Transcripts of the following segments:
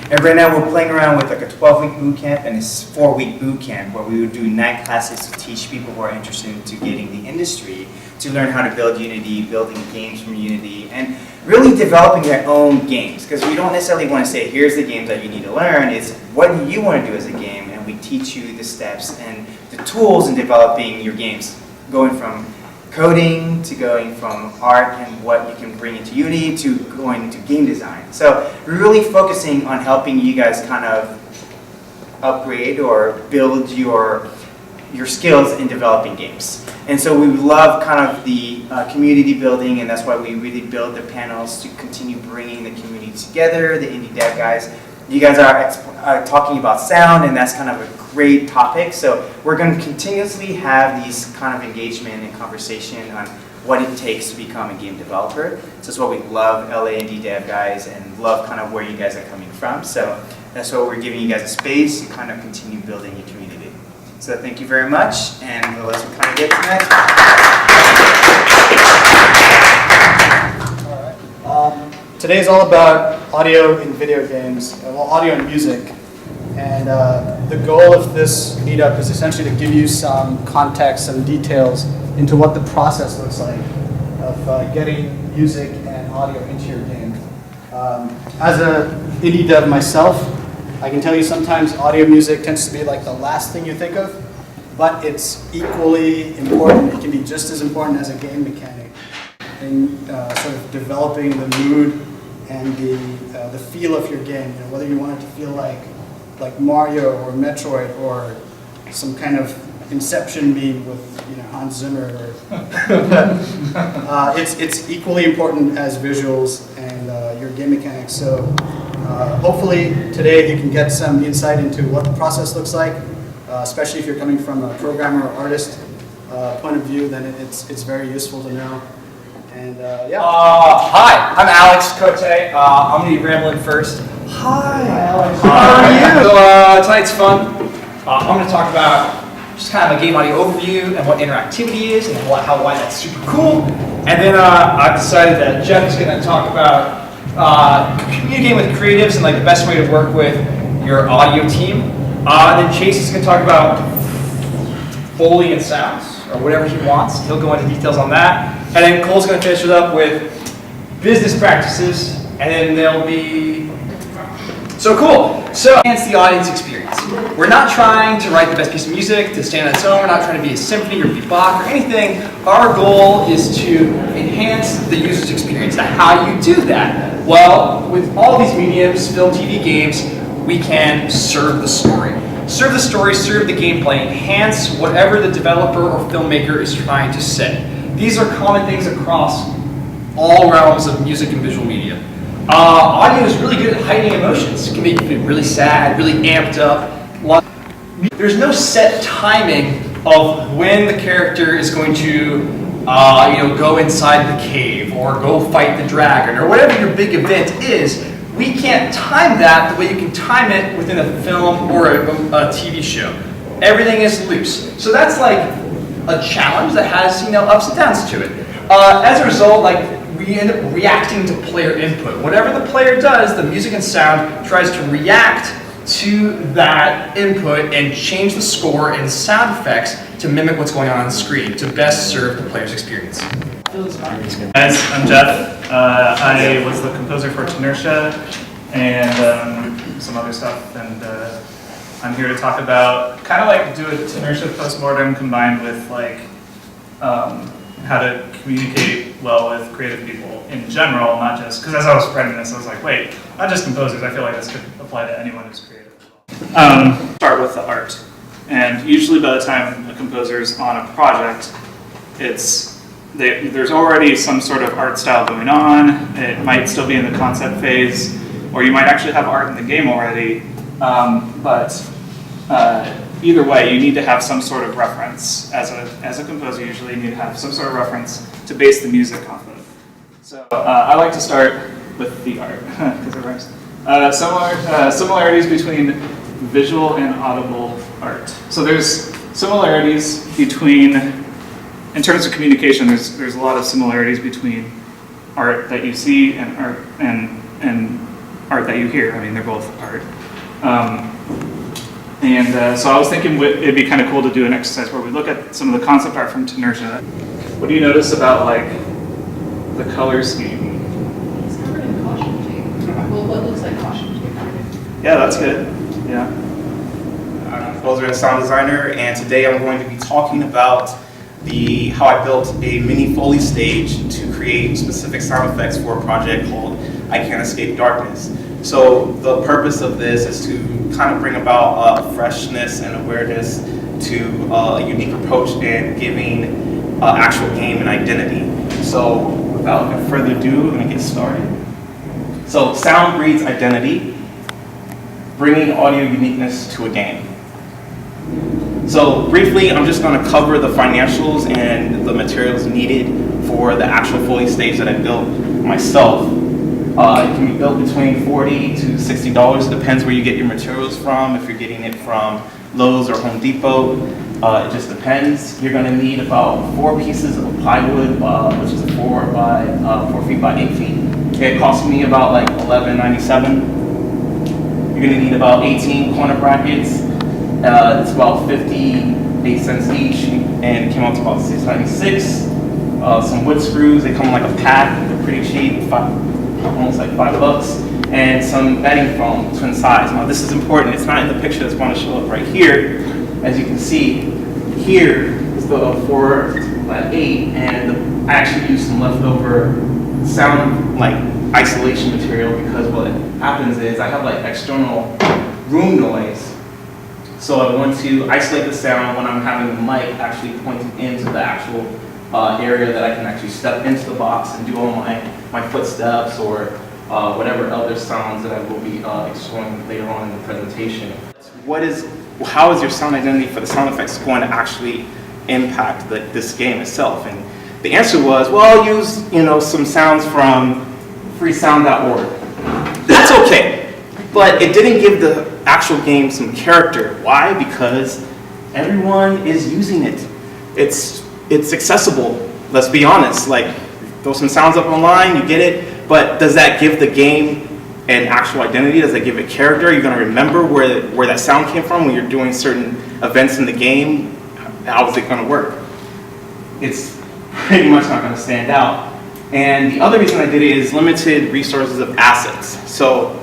And right now we're playing around with like a 12-week boot camp and a 4-week boot camp where we would do 9 classes to teach people who are interested into getting the industry to learn how to build Unity, building games from Unity, and really developing their own games. Because we don't necessarily want to say, here's the games that you need to learn. It's what do you want to do as a game, and we teach you the steps and the tools in developing your games, going from coding to going from art and what you can bring into Unity to going into game design. So we're really focusing on helping you guys kind of upgrade or build your skills in developing games. And so we love kind of the community building, and that's why we really build the panels to continue bringing the community together, the indie dev guys. You guys are talking about sound, and that's kind of a great topic. So we're going to continuously have these kind of engagement and conversation on what it takes to become a game developer. So that's what we love, LA Indie Dev guys, and love kind of where you guys are coming from. So that's why we're giving you guys a space to kind of continue building your community. So thank you very much, and let's kind of get to the next one. All right. Today is all about audio in video games, well, audio and music. And the goal of this meetup is essentially to give you some context, some details into what the process looks like of getting music and audio into your game. As an indie dev myself, I can tell you sometimes audio music tends to be like the last thing you think of, but it's equally important. It can be just as important as a game mechanic in sort of developing the mood and the feel of your game. You know, whether you want it to feel like Mario or Metroid or some kind of Inception meme with Hans Zimmer. It's equally important as visuals and your game mechanics. So hopefully today you can get some insight into what the process looks like, especially if you're coming from a programmer or artist point of view. Then it's very useful to know. And yeah. Hi, I'm Alex Cote. I'm going to be rambling first. Hi, Alex. How are you? So tonight's fun. I'm going to talk about just kind of a game audio overview and what interactivity is and why that's super cool. And then I've decided that Jeff is going to talk about communicating with creatives and like the best way to work with your audio team. And then Chase is going to talk about Foley and sounds, or whatever he wants. He'll go into details on that. And then Cole's going to finish it up with business practices, and then there'll be... So cool. So enhance the audience experience. We're not trying to write the best piece of music to stand on its own. We're not trying to be a symphony or be Bach or anything. Our goal is to enhance the user's experience. Now, how do you do that? Well, with all these mediums, film, TV, games, we can serve the story. Serve the story, serve the gameplay, enhance whatever the developer or filmmaker is trying to say. These are common things across all realms of music and visual media. Audio is really good at heightening emotions. It can make you feel really sad, really amped up. There's no set timing of when the character is going to go inside the cave or go fight the dragon or whatever your big event is. We can't time that the way you can time it within a film or a TV show. Everything is loose. So that's like a challenge that has ups and downs to it. As a result, we end up reacting to player input. Whatever the player does, the music and sound tries to react to that input and change the score and sound effects to mimic what's going on the screen to best serve the player's experience. Guys, I'm Jeff. I was the composer for Tenertia and some other stuff, and I'm here to talk about kind of like do a Tenertia postmortem combined with how to communicate well with creative people in general, not just because as I was writing this, I was like, wait, not just composers. I feel like this could apply to anyone who's creative. Start with the art, and usually by the time a composer's on a project, there's already some sort of art style going on. It might still be in the concept phase, or you might actually have art in the game already. But either way, you need to have some sort of reference. As a composer, usually you need to have some sort of reference to base the music off of. So I like to start with the art, because it rhymes. Similarities between visual and audible art. So there's similarities between, in terms of communication, there's a lot of similarities between art that you see and art and art that you hear. I mean, they're both art. So I was thinking it'd be kind of cool to do an exercise where we look at some of the concept art from Tenertia. What do you notice about like the color scheme? It's covered in caution tape. Well, what looks like caution tape. Yeah, that's good. Yeah. I'm a composer and sound designer, and today I'm going to be talking about how I built a mini Foley stage to create specific sound effects for a project called I Can't Escape Darkness. So the purpose of this is to kind of bring about freshness and awareness to a unique approach and giving actual game an identity. So without further ado, I'm going to get started. So sound breeds identity, bringing audio uniqueness to a game. So briefly, I'm just going to cover the financials and the materials needed for the actual Foley stage that I built myself. It can be built between $40 to $60. It depends where you get your materials from. If you're getting it from Lowe's or Home Depot, it just depends. You're going to need about 4 pieces of plywood, which is 4 feet by 8 feet. It cost me about like $11.97. You're going to need about 18 corner brackets. It's about 58 cents each, and it came out to about $6.96. Some wood screws, they come in like a pack, they're pretty cheap, almost like $5. And some bedding foam, twin size. Now this is important, it's not in the picture that's going to show up right here. As you can see, here is the 4 by 8, and I actually used some leftover sound like isolation material because what happens is I have like external room noise. So I want to isolate the sound when I'm having the mic actually pointed into the actual area that I can actually step into the box and do all my footsteps or whatever other sounds that I will be exploring later on in the presentation. How is your sound identity for the sound effects going to actually impact this game itself? And the answer was, well, I'll use some sounds from freesound.org. That's okay, but it didn't give the actual game some character. Why? Because everyone is using it. It's accessible. Let's be honest. Like, throw some sounds up online, you get it. But does that give the game an actual identity? Does that give it character? Are you going to remember where that sound came from when you're doing certain events in the game? How is it going to work? It's pretty much not going to stand out. And the other reason I did it is limited resources of assets. So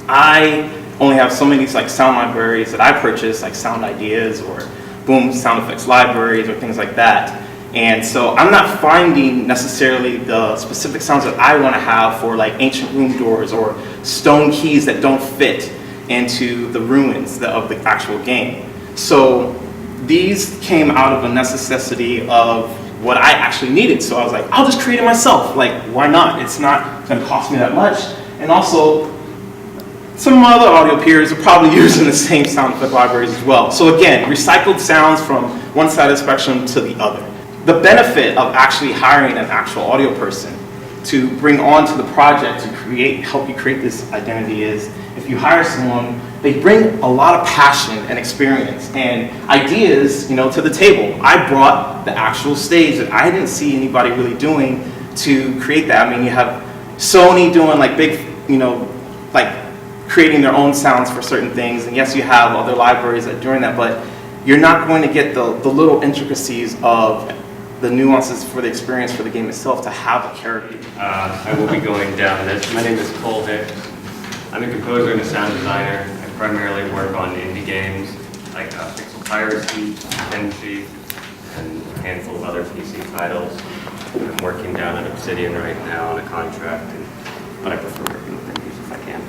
I only have so many like sound libraries that I purchase, like Sound Ideas or Boom sound effects libraries or things like that. And so I'm not finding necessarily the specific sounds that I want to have for like ancient room doors or stone keys that don't fit into the ruins of the actual game. So these came out of a necessity of what I actually needed. So I was like, I'll just create it myself. Like, why not? It's not going to cost me that much. And also, some of my other audio peers are probably using the same sound effect libraries as well. So again, recycled sounds from one side of the spectrum to the other. The benefit of actually hiring an actual audio person to bring on to the project to help you create this identity is, if you hire someone, they bring a lot of passion and experience and ideas, to the table. I brought the actual stage that I didn't see anybody really doing to create that. I mean, you have Sony doing like big, like creating their own sounds for certain things, and yes, you have other libraries that are doing that, but you're not going to get the little intricacies of the nuances for the experience for the game itself to have a character. I will be going down this. My name is Cole Hicks. I'm a composer and a sound designer. I primarily work on indie games like Pixel Piracy, Tenchi, and a handful of other PC titles. I'm working down at Obsidian right now on a contract, but I prefer working with indies if I can.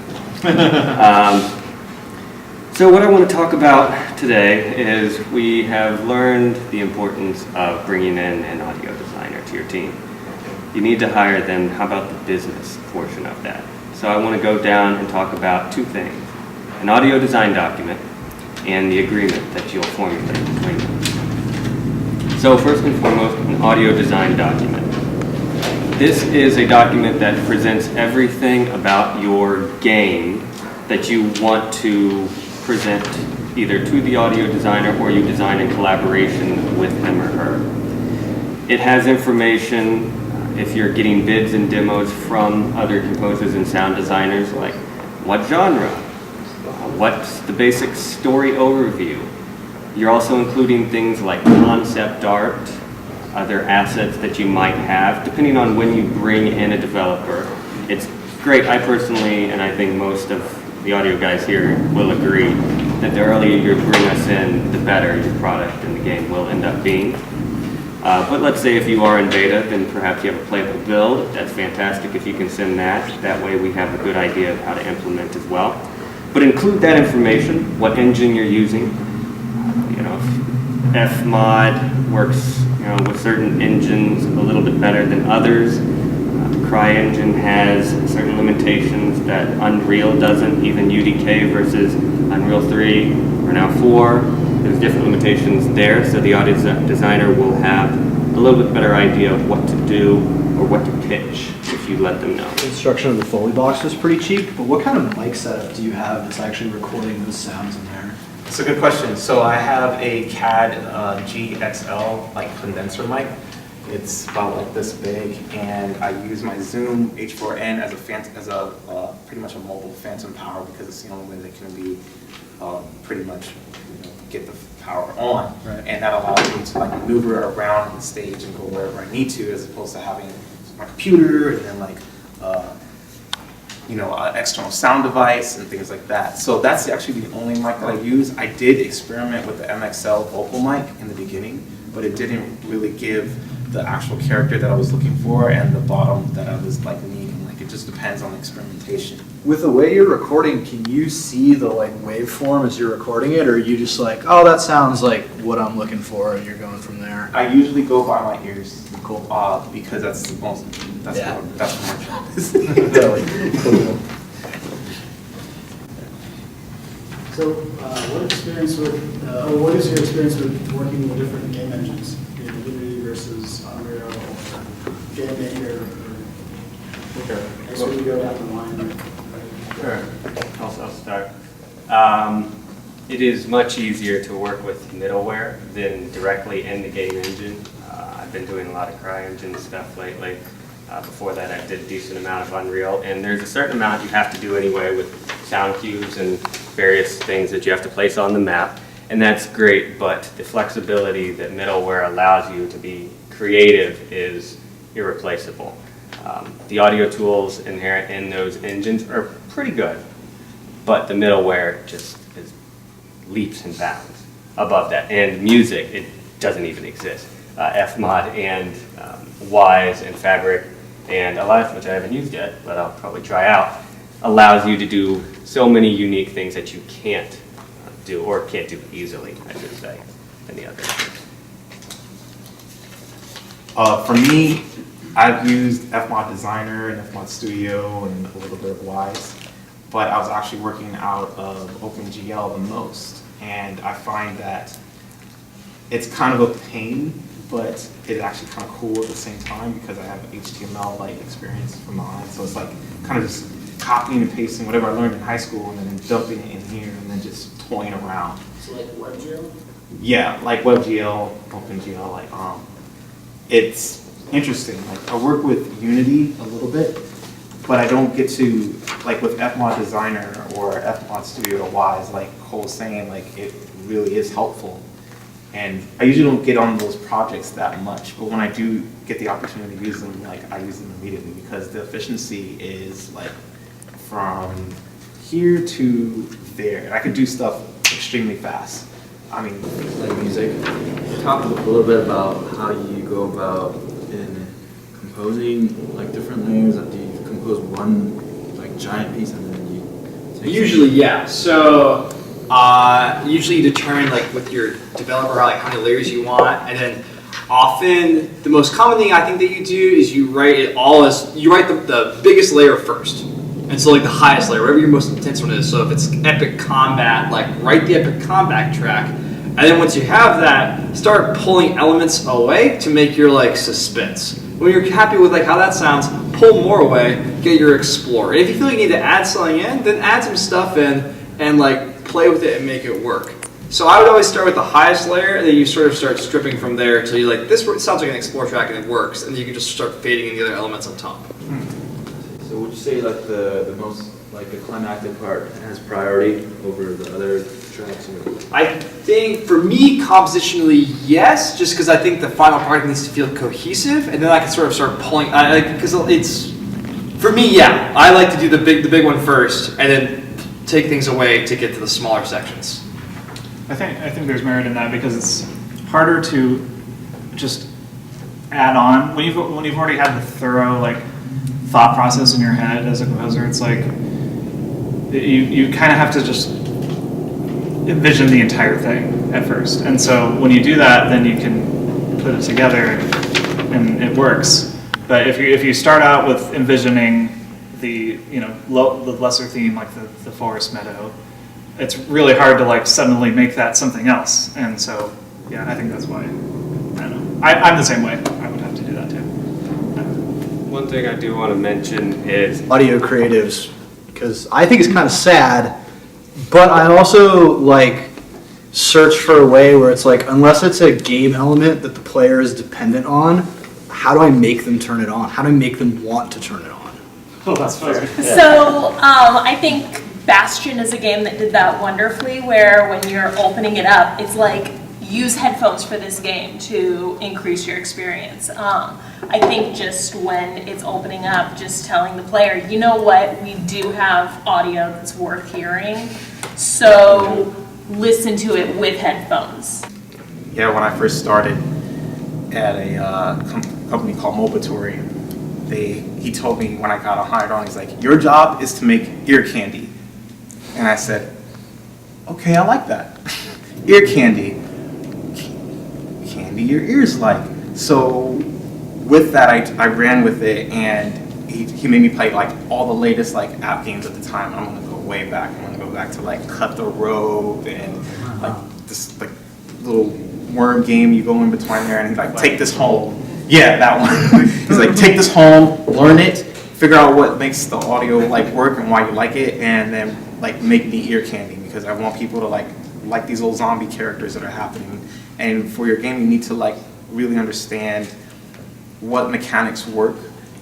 So what I want to talk about today is we have learned the importance of bringing in an audio designer to your team. You need to hire them. How about the business portion of that? So I want to go down and talk about 2 things: an audio design document and the agreement that you'll formulate between them. So first and foremost, an audio design document. This is a document that presents everything about your game that you want to present either to the audio designer or you design in collaboration with him or her. It has information if you're getting bids and demos from other composers and sound designers, like what genre, what's the basic story overview. You're also including things like concept art, other assets that you might have, depending on when you bring in a developer. It's great. I personally, and I think most of the audio guys here will agree, that the earlier you bring us in, the better your product and the game will end up being. But let's say if you are in beta, then perhaps you have a playable build. That's fantastic if you can send that. That way we have a good idea of how to implement as well. But include that information, what engine you're using. You know, if Fmod works, you know, with certain engines a little bit better than others. The CryEngine has certain limitations that Unreal doesn't, even UDK versus Unreal 3 or now 4. There's different limitations there, so the audio designer will have a little bit better idea of what to do or what to pitch if you let them know. Construction of the Foley box was pretty cheap, but what kind of mic setup do you have that's actually recording those sounds in there? It's a good question. So I have a CAD GXL like condenser mic. It's about like this big, and I use my Zoom H4n as a pretty much a mobile phantom power because it's the only way that can be pretty much get the power on, Right. and that allows me to like maneuver around the stage and go wherever I need to, as opposed to having my computer and then like an external sound device and things like that. So that's actually the only mic that I use. I did experiment with the MXL vocal mic in the beginning, but it didn't really give the actual character that I was looking for and the bottom that I was like needing. Like it just depends on the experimentation. With the way you're recording, can you see the like waveform as you're recording it, or are you just like, oh, that sounds like what I'm looking for, and you're going from there? I usually go by my ears. Cool. Because that's the most, that's Yeah. what my job is. Cool. So, what is your experience with working with different game engines, Unity versus Unreal, or Game Maker? I guess we go down the line. Sure, I'll start. It is much easier to work with middleware than directly in the game engine. I've been doing a lot of CryEngine stuff lately. Before that, I did a decent amount of Unreal, and there's a certain amount you have to do anyway with sound cues and various things that you have to place on the map, and that's great, but the flexibility that middleware allows you to be creative is irreplaceable. The audio tools inherent in those engines are pretty good, but the middleware just is leaps and bounds above that. And music, it doesn't even exist. Fmod and Wise and Fabric and Alive, which I haven't used yet, but I'll probably try out, allows you to do so many unique things that you can't do, or can't do easily, I should say, in the other. For me, I've used Fmod Designer and Fmod Studio and a little bit of Wise, but I was actually working out of OpenGL the most, and I find that it's kind of a pain, but it's actually kind of cool at the same time because I have HTML like experience from behind, so it's like kind of just copying and pasting whatever I learned in high school and then dumping it in here and then just toying around. So like WebGL? Yeah, like WebGL, OpenGL, like it's interesting. Like I work with Unity a little bit, but I don't get to, like with Fmod Designer or Fmod Studio or Wise, like Cole was saying, like it really is helpful. And I usually don't get on those projects that much, but when I do get the opportunity to use them, like I use them immediately because the efficiency is like from here to there. And I can do stuff extremely fast. I mean, like music. Talk a little bit about how you go about in composing like different layers. Do you compose one like giant piece and then you take Usually, yeah. So usually you determine like with your developer how many layers you want, and then often the most common thing I think that you do is you write it all as you write the biggest layer first, and so like the highest layer, whatever your most intense one is. So if it's epic combat, like write the epic combat track, and then once you have that, start pulling elements away to make your like suspense. When you're happy with like how that sounds, pull more away, get your explore. And if you feel like you need to add something in, then add some stuff in and like play with it and make it work. So I would always start with the highest layer, and then you sort of start stripping from there until you like, this sounds like an explore track and it works, and then you can just start fading in the other elements on top. So would you say like the most, like the climactic part has priority over the other tracks? Or? I think for me, compositionally, yes, just because I think the final product needs to feel cohesive, and then I can sort of start pulling, because it's, for me, yeah, I like to do the big one first, and then take things away to get to the smaller sections. I think there's merit in that because it's harder to just add on when you've already had the thorough like thought process in your head as a composer. It's like you kind of have to just envision the entire thing at first, and so when you do that, then you can put it together and it works. But if you start out with envisioning the the lesser theme like the forest meadow, it's really hard to like suddenly make that something else. And so, yeah, I think that's why, I don't know. I'm the same way. I would have to do that too. One thing I do want to mention is Audio creatives, because I think it's kind of sad, but I also like search for a way where it's like, unless it's a game element that the player is dependent on, how do I make them turn it on? How do I make them want to turn it on? Oh, that's fair. So I think Bastion is a game that did that wonderfully, where when you're opening it up, it's like, use headphones for this game to increase your experience. I think just when it's opening up, just telling the player, you know what, we do have audio that's worth hearing, so listen to it with headphones. Yeah, when I first started at a company called Mobatory, he told me when I got hired on, he's like, your job is to make ear candy. And I said, okay, I like that. Ear candy. Candy your ears like. So with that, I ran with it, and he made me play like all the latest like app games at the time. I'm gonna go way back. I'm gonna go back to like Cut the Rope and like this like little worm game you go in between there, and he's like, take this home. Yeah, that one. He's like, take this home, learn it, figure out what makes the audio like work and why you like it, and then like make the ear candy, because I want people to like these little zombie characters that are happening. And for your game, you need to like really understand what mechanics work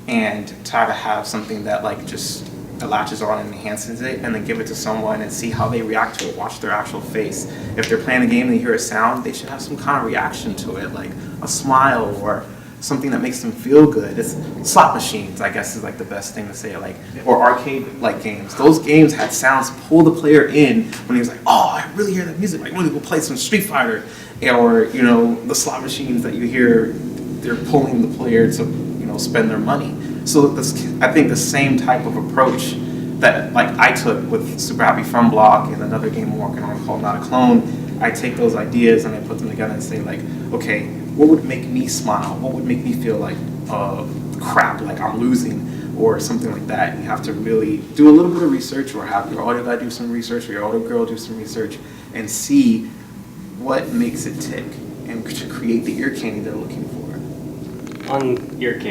and try to have something that like just latches on and enhances it, and then give it to someone and see how they react to it. Watch their actual face. If they're playing a game and they hear a sound, they should have some kind of reaction to it, like a smile or something that makes them feel good. It's slot machines, I guess, is like the best thing to say, like, or arcade-like games. Those games had sounds pull the player in when he was like, oh, I really hear that music. Like, when we go play some Street Fighter, or the slot machines that you hear, they're pulling the player to spend their money. So I think the same type of approach that like I took with Super Happy Fun Block and another game I'm working on called Not a Clone. I take those ideas and I put them together and say like, okay, what would make me smile? What would make me feel like crap, like I'm losing, or something like that? You have to really do a little bit of research, or have your audio guy do some research, or your audio girl do some research, and see what makes it tick, and to create the ear candy they're looking for. on ear candy.